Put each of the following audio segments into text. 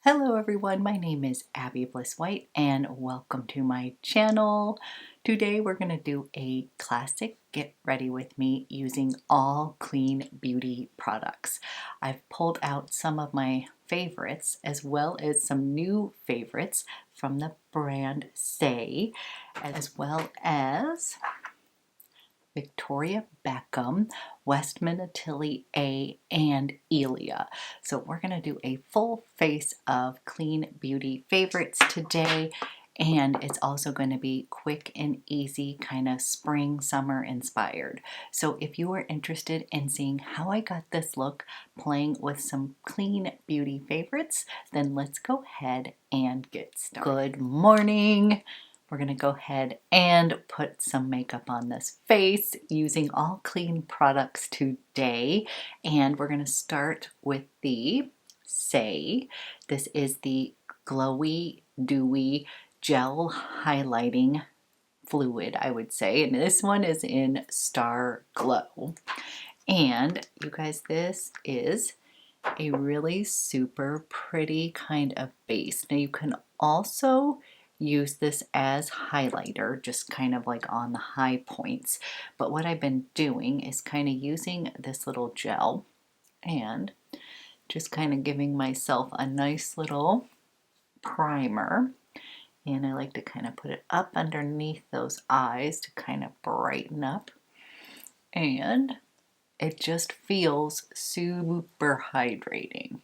Hello everyone, my name is Abby Bliss White and welcome to my channel. Today we're going to do a classic get ready with me using all clean beauty products. I've pulled out some of my favorites as well as some new favorites from the brand Saie, as well as Victoria Beckham, Westman Atelier, and Ilia. So we're going to do a full face of clean beauty favorites today, and it's also going to be quick and easy, kind of spring, summer inspired. So if you are interested in seeing how I got this look playing with some clean beauty favorites, then let's go ahead and get started. Good morning! We're going to go ahead and put some makeup on this face using all clean products today. And we're going to start with the Saie. This is the Glowy Dewy Gel Highlighting Fluid, I would say. And this one is in Star Glow. And you guys, this is a really super pretty kind of base. Now you can also use this as highlighter, just kind of like on the high points. But what I've been doing is kind of using this little gel and just kind of giving myself a nice little primer. And I like to kind of put it up underneath those eyes to kind of brighten up. And it just feels super hydrating.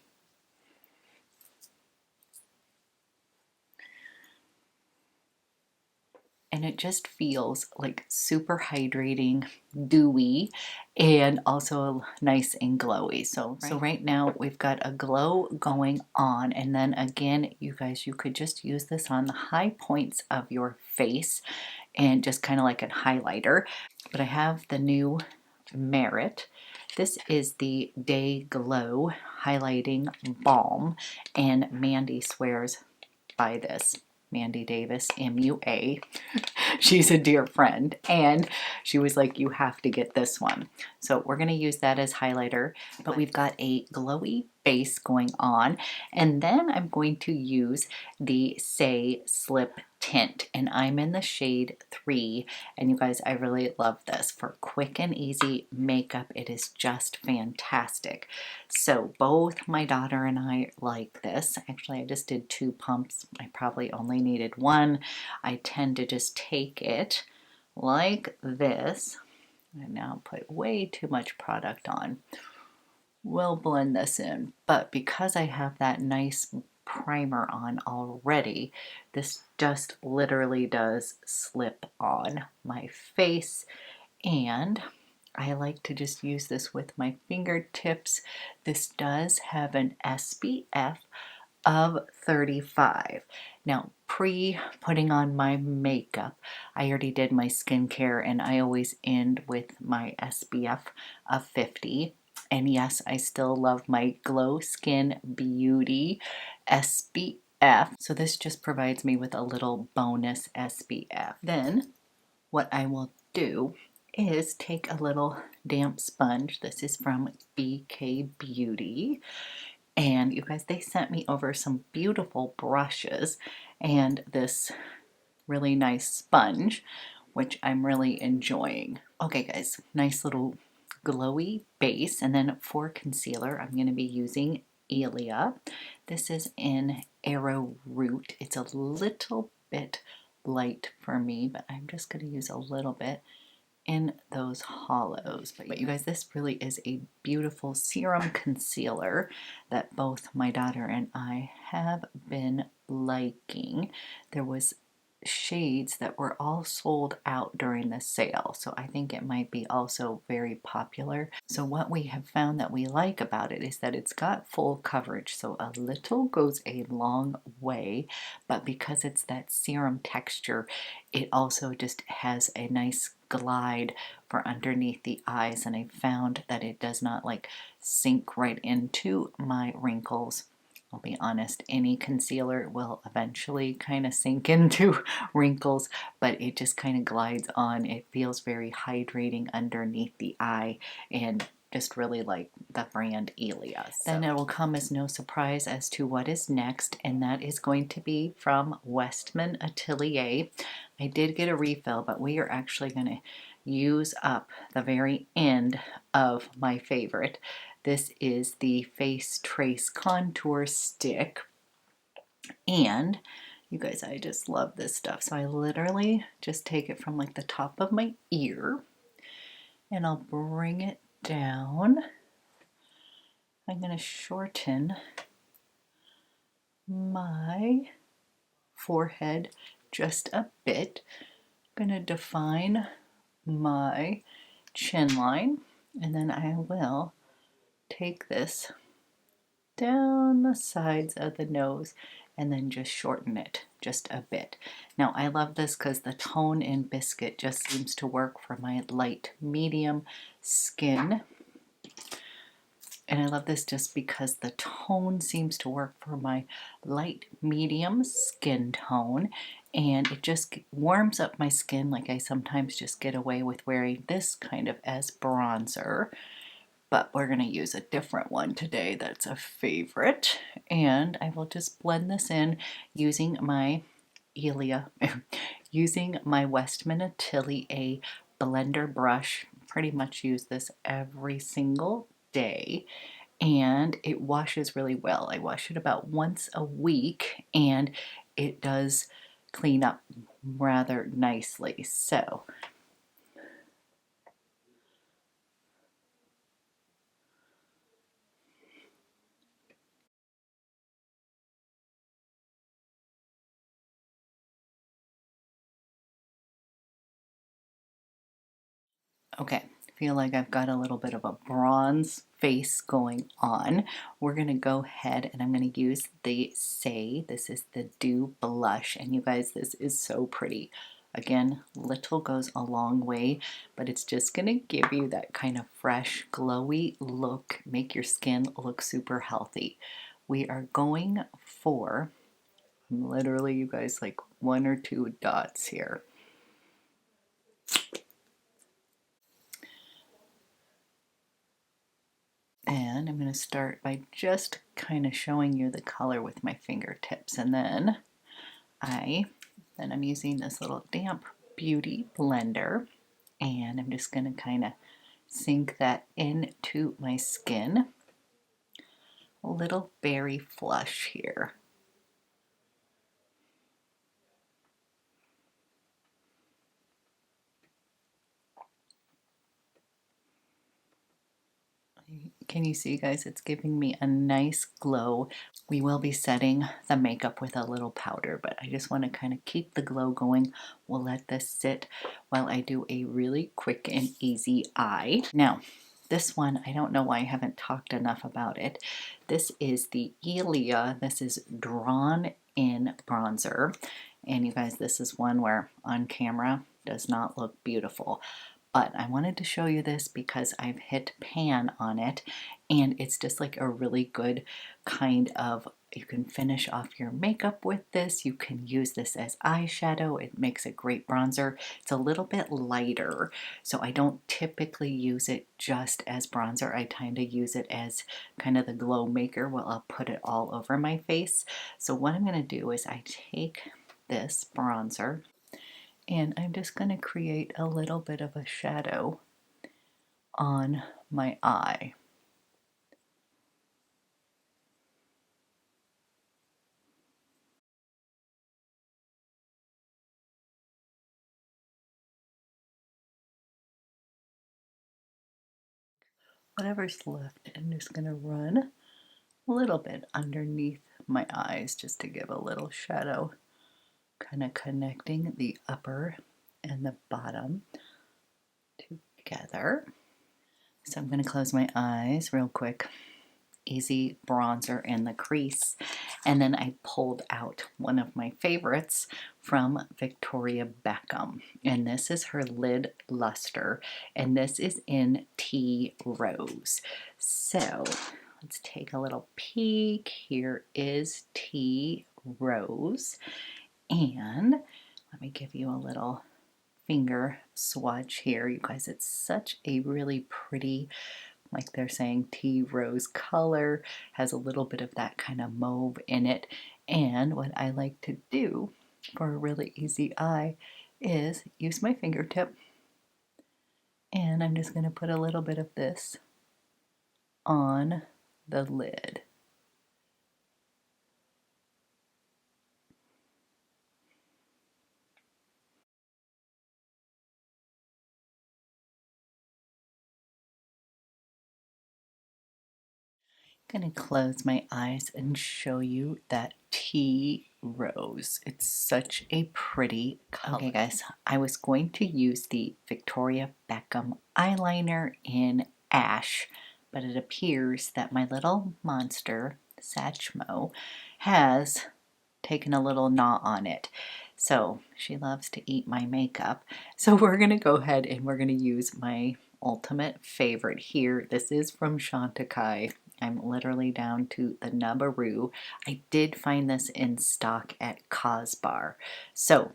And it just feels like super hydrating, dewy, and also nice and glowy. So right now we've got a glow going on, and then again, you guys, you could just use this on the high points of your face and just kind of like a highlighter. But I have the new Merit. This is the Day Glow Highlighting Balm, and Mandy swears by this. Mandy Davis, MUA. She's a dear friend, and she was like, you have to get this one. So we're going to use that as highlighter, but we've got a glowy base going on, and then I'm going to use the Saie Slip Tint, and I'm in the shade 3, and you guys, I really love this for quick and easy makeup. It is just fantastic. So both my daughter and I like this. Actually, I just did 2 pumps. I probably only needed 1. I tend to just take it like this, and now put way too much product on. We'll blend this in, but because I have that nice primer on already, this just literally does slip on my face, and I like to just use this with my fingertips. This does have an SPF of 35. Now, pre-putting on my makeup, I already did my skincare, and I always end with my SPF of 50. And yes, I still love my Glow Skin Beauty SPF. So this just provides me with a little bonus SPF. Then what I will do is take a little damp sponge. This is from BK Beauty. And you guys, they sent me over some beautiful brushes and this really nice sponge, which I'm really enjoying. Okay guys, nice little glowy base, and then for concealer I'm going to be using Ilia. This is in Arrowroot. It's a little bit light for me, but I'm just going to use a little bit in those hollows. But you guys, this really is a beautiful serum concealer that both my daughter and I have been liking. There was shades that were all sold out during the sale, so I think it might be also very popular. So what we have found that we like about it is that it's got full coverage, so a little goes a long way, but because it's that serum texture, it also just has a nice glide for underneath the eyes, and I found that it does not like sink right into my wrinkles. I'll be honest, any concealer will eventually kind of sink into wrinkles, but it just kind of glides on. It feels very hydrating underneath the eye, and just really like the brand Ilia. So. Then it will come as no surprise as to what is next, and that is going to be from Westman Atelier. I did get a refill, but we are actually going to use up the very end of my favorite. This is the Face Trace Contour Stick. And you guys, I just love this stuff. So I literally just take it from like the top of my ear and I'll bring it down. I'm going to shorten my forehead just a bit. I'm going to define my chin line, and then I will take this down the sides of the nose and then just shorten it just a bit. Now I love this because the tone in Biscuit just seems to work for my light medium skin. And I love this just because the tone seems to work for my light medium skin tone, and it just warms up my skin. Like I sometimes just get away with wearing this kind of as bronzer, but we're going to use a different one today that's a favorite. And I will just blend this in using my Ilia, using my Westman Atelier blender brush. Pretty much use this every single day, and it washes really well. I wash it about once a week, and it does clean up rather nicely. So okay, feel like I've got a little bit of a bronze face going on. We're going to go ahead and I'm going to use the Saie. This is the Dew Blush, and you guys, this is so pretty. Again, little goes a long way, but it's just going to give you that kind of fresh, glowy look, make your skin look super healthy. We are going for, literally, you guys, like 1 or 2 dots here. And I'm going to start by just kind of showing you the color with my fingertips. And then I'm using this little damp beauty blender, and I'm just going to kind of sink that into my skin. A little berry flush here. Can you see, guys? It's giving me a nice glow. We will be setting the makeup with a little powder, but I just want to kind of keep the glow going. We'll let this sit while I do a really quick and easy eye. Now, this one, I don't know why I haven't talked enough about it. This is the Ilia. This is Drawn In Bronzer. And you guys, this is one where on camera does not look beautiful. But I wanted to show you this because I've hit pan on it, and it's just like a really good kind of, you can finish off your makeup with this. You can use this as eyeshadow. It makes a great bronzer. It's a little bit lighter, so I don't typically use it just as bronzer. I tend to use it as kind of the glow maker while I'll put it all over my face. So what I'm going to do is I take this bronzer, and I'm just going to create a little bit of a shadow on my eye. Whatever's left, I'm just going to run a little bit underneath my eyes just to give a little shadow, kind of connecting the upper and the bottom together. So I'm going to close my eyes real quick. Easy bronzer in the crease, and then I pulled out one of my favorites from Victoria Beckham, and this is her lid luster, and this is in Tea Rose. So let's take a little peek. Here is Tea Rose, and let me give you a little finger swatch here. You guys, it's such a really pretty like they're saying, tea rose color, has a little bit of that kind of mauve in it. And what I like to do for a really easy eye is use my fingertip, and I'm just going to put a little bit of this on the lid. I'm going to close my eyes and show you that tea rose. It's such a pretty color. Okay guys, I was going to use the Victoria Beckham eyeliner in Ash, but it appears that my little monster, Satchmo, has taken a little gnaw on it. So she loves to eat my makeup. So we're going to go ahead and we're going to use my ultimate favorite here. This is from Chantecaille. I'm literally down to the Nabaroo. I did find this in stock at KOSAS. So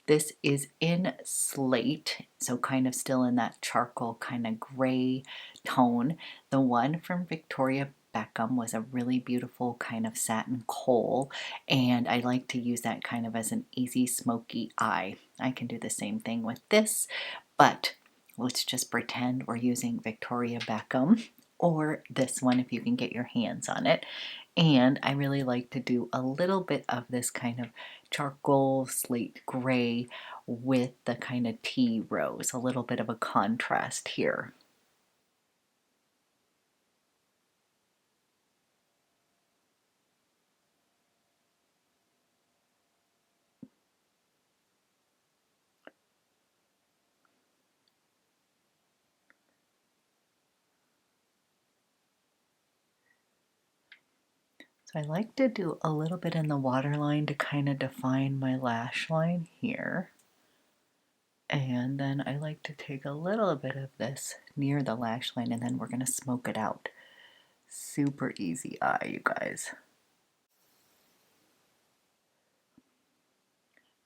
this is in Slate, so kind of still in that charcoal kind of gray tone. The one from Victoria Beckham was a really beautiful kind of satin coal, and I like to use that kind of as an easy smoky eye. I can do the same thing with this, but let's just pretend we're using Victoria Beckham or this one if you can get your hands on it. And I really like to do a little bit of this kind of charcoal slate gray with the kind of tea rose, a little bit of a contrast here. So I like to do a little bit in the waterline to kind of define my lash line here. And then I like to take a little bit of this near the lash line, and then we're going to smoke it out. Super easy eye, you guys.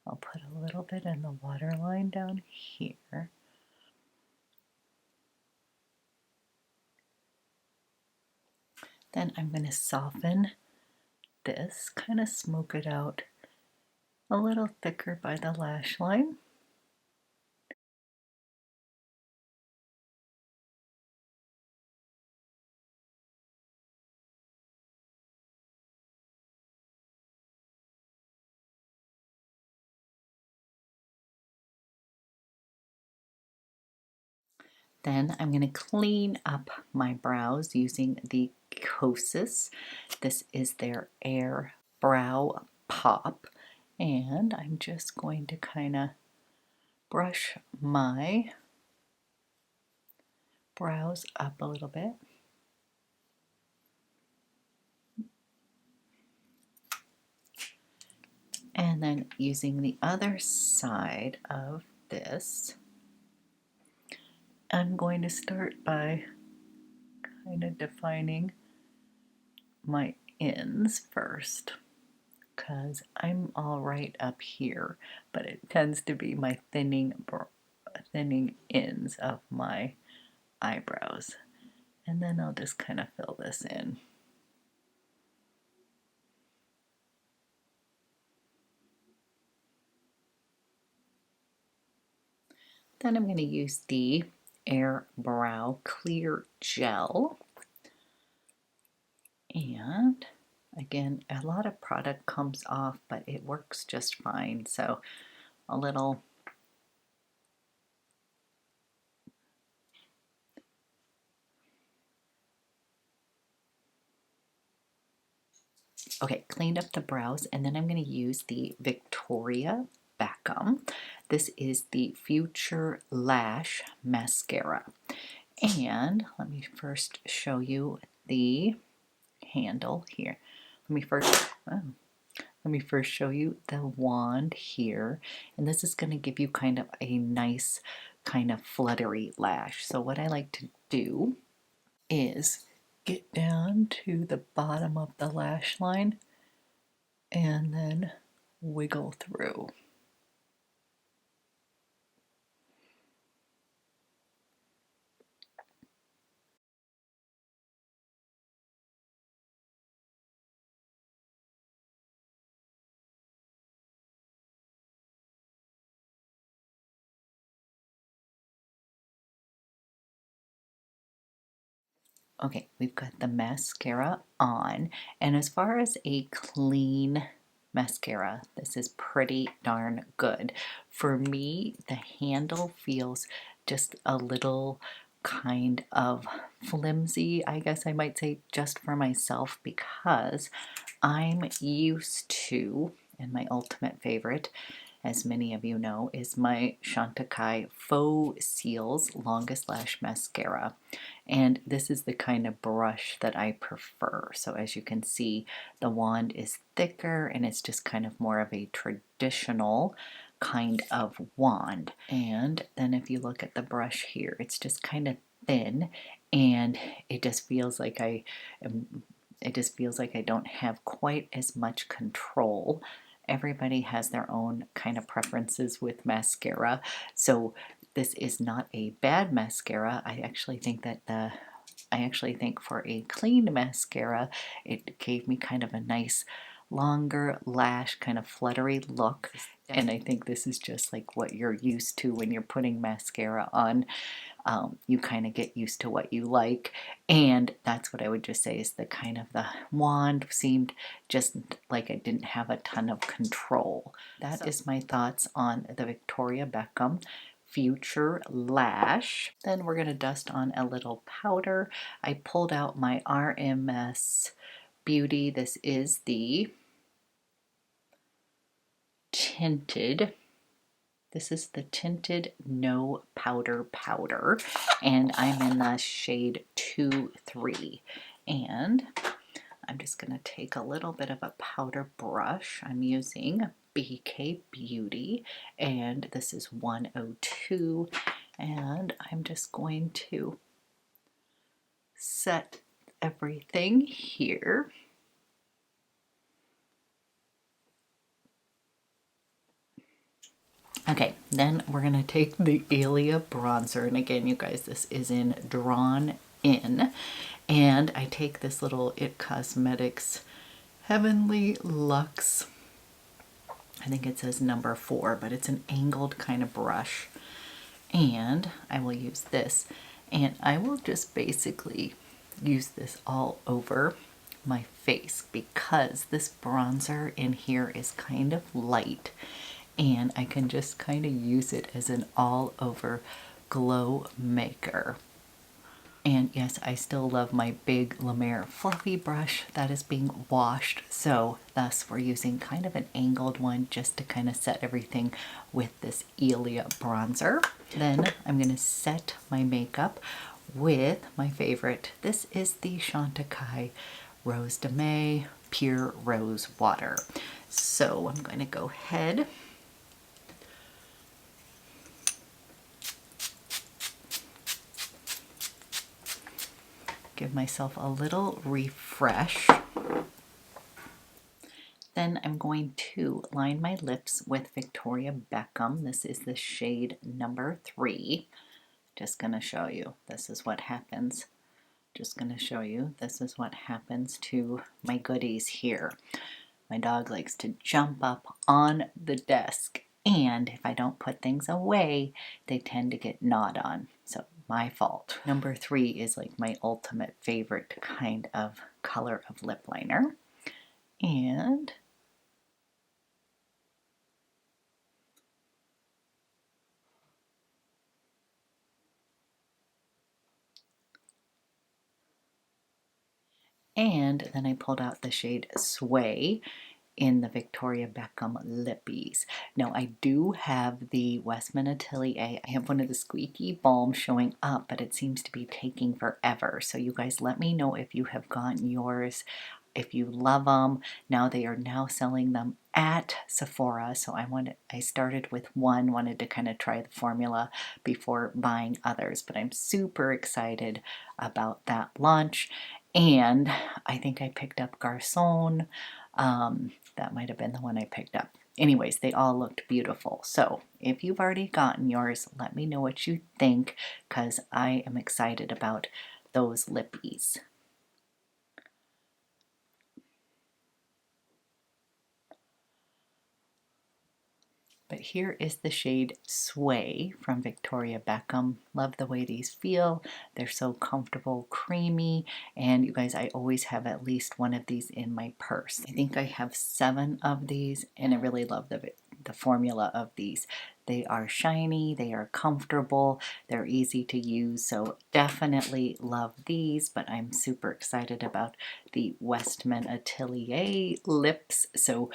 I'll put a little bit in the waterline down here. Then I'm going to soften this, kind of smoke it out a little thicker by the lash line. Then I'm going to clean up my brows using the KOSAS. This is their Air Brow Pop. And I'm just going to kind of brush my brows up a little bit. And then using the other side of this, I'm going to start by kind of defining my ends first, because I'm all right up here, but it tends to be my thinning ends of my eyebrows. And then I'll just kind of fill this in. Then I'm going to use the Air Brow Clear Gel. And again, a lot of product comes off, but it works just fine. So a little okay, cleaned up the brows, and then I'm going to use the Victoria Beckham. This is the Future Lash Mascara. And let me first show you the handle here. Let me first show you the wand here, and this is going to give you kind of a nice kind of fluttery lash. So what I like to do is get down to the bottom of the lash line and then wiggle through. Okay, we've got the mascara on, and as far as a clean mascara, this is pretty darn good. For me, the handle feels just a little kind of flimsy, I guess I might say, just for myself, because I'm used to, and my ultimate favorite, as many of you know, is my Chantecaille Faux CILS Longest Lash Mascara. And this is the kind of brush that I prefer. So as you can see, the wand is thicker and it's just kind of more of a traditional kind of wand. And then if you look at the brush here, it's just kind of thin, and it just feels like I don't have quite as much control. Everybody has their own kind of preferences with mascara, so this is not a bad mascara. I actually think for a clean mascara, it gave me kind of a nice longer lash, kind of fluttery look. And I think this is just like what you're used to when you're putting mascara on. You kind of get used to what you like, and that's what I would just say is the kind of the wand seemed just like I didn't have a ton of control. That is my thoughts on the Victoria Beckham Future Lash. Then we're going to dust on a little powder. I pulled out my RMS Beauty. This is the tinted. This is the Tinted No Powder Powder, and I'm in the shade 2-3. And I'm just going to take a little bit of a powder brush. I'm using BK Beauty, and this is 102. And I'm just going to set everything here. Okay, then we're going to take the Ilia bronzer, and again, you guys, this is in Drawn In, and I take this little IT Cosmetics Heavenly Luxe, I think it says number 4, but it's an angled kind of brush, and I will use this, and I will just basically use this all over my face because this bronzer in here is kind of light, and I can just kind of use it as an all-over glow maker. And yes, I still love my big La Mer fluffy brush that is being washed, so thus we're using kind of an angled one just to kind of set everything with this Ilia bronzer. Then I'm going to set my makeup with my favorite. This is the Chantecaille Rose de May Pure Rose Water. So I'm going to go ahead . Give myself a little refresh. Then I'm going to line my lips with Victoria Beckham. This is the shade number 3. Just going to show you. This is what happens. Just going to show you. This is what happens to my goodies here. My dog likes to jump up on the desk, and if I don't put things away, they tend to get gnawed on. So my fault. Number 3 is like my ultimate favorite kind of color of lip liner. And then I pulled out the shade Sway in the Victoria Beckham Lippies. Now I do have the Westman Atelier. I have one of the squeaky balms showing up, but it seems to be taking forever. So you guys let me know if you have gotten yours, if you love them. Now they are now selling them at Sephora. So I started with one, wanted to kind of try the formula before buying others, but I'm super excited about that launch. And I think I picked up Garcon. That might have been the one I picked up. Anyways, they all looked beautiful. So if you've already gotten yours, let me know what you think, because I am excited about those lippies. But here is the shade Sway from Victoria Beckham. Love the way these feel. They're so comfortable, creamy, and you guys, I always have at least one of these in my purse. I think I have 7 of these, and I really love the formula of these. They are shiny, they are comfortable, they're easy to use, so definitely love these. But I'm super excited about the Westman Atelier lips, so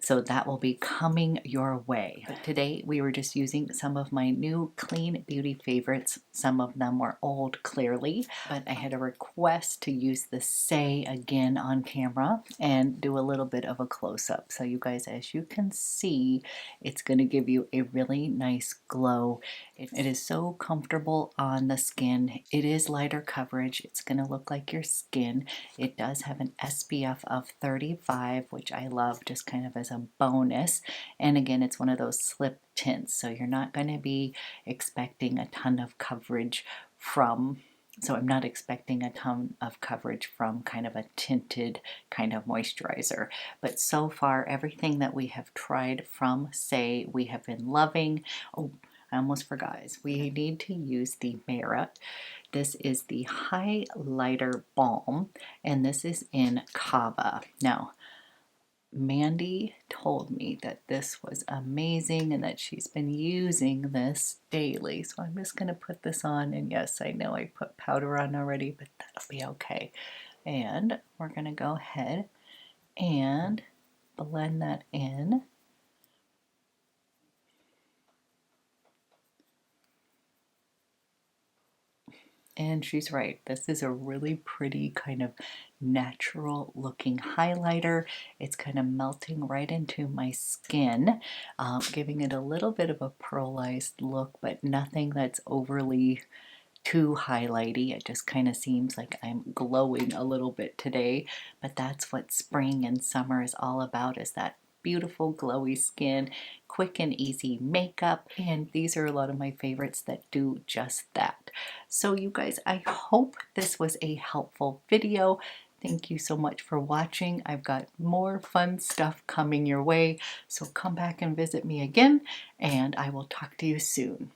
that will be coming your way. But today we were just using some of my new clean beauty favorites. Some of them were old, clearly, but I had a request to use the Saie again on camera and do a little bit of a close-up. So you guys, as you can see, it's going to give you a really nice glow. It is so comfortable on the skin. It is lighter coverage. It's going to look like your skin. It does have an SPF of 35, which I love, just kind of as a bonus. And again, it's one of those slip tints, so you're not going to be expecting a ton of coverage from, so I'm not expecting a ton of coverage from kind of a tinted kind of moisturizer. But so far, everything that we have tried from Saie, we have been loving. Oh, I almost forgot, guys, we need to use the Merit. This is the highlighter balm, and this is in CAVA. Now, Mandy told me that this was amazing and that she's been using this daily. So I'm just going to put this on. And yes, I know I put powder on already, but that'll be okay. And we're going to go ahead and blend that in. And she's right, this is a really pretty kind of natural looking highlighter. It's kind of melting right into my skin, giving it a little bit of a pearlized look, but nothing that's overly too highlighty. It just kind of seems like I'm glowing a little bit today, but that's what spring and summer is all about, is that beautiful glowy skin, quick and easy makeup, and these are a lot of my favorites that do just that. So you guys, I hope this was a helpful video. Thank you so much for watching. I've got more fun stuff coming your way, so come back and visit me again, and I will talk to you soon.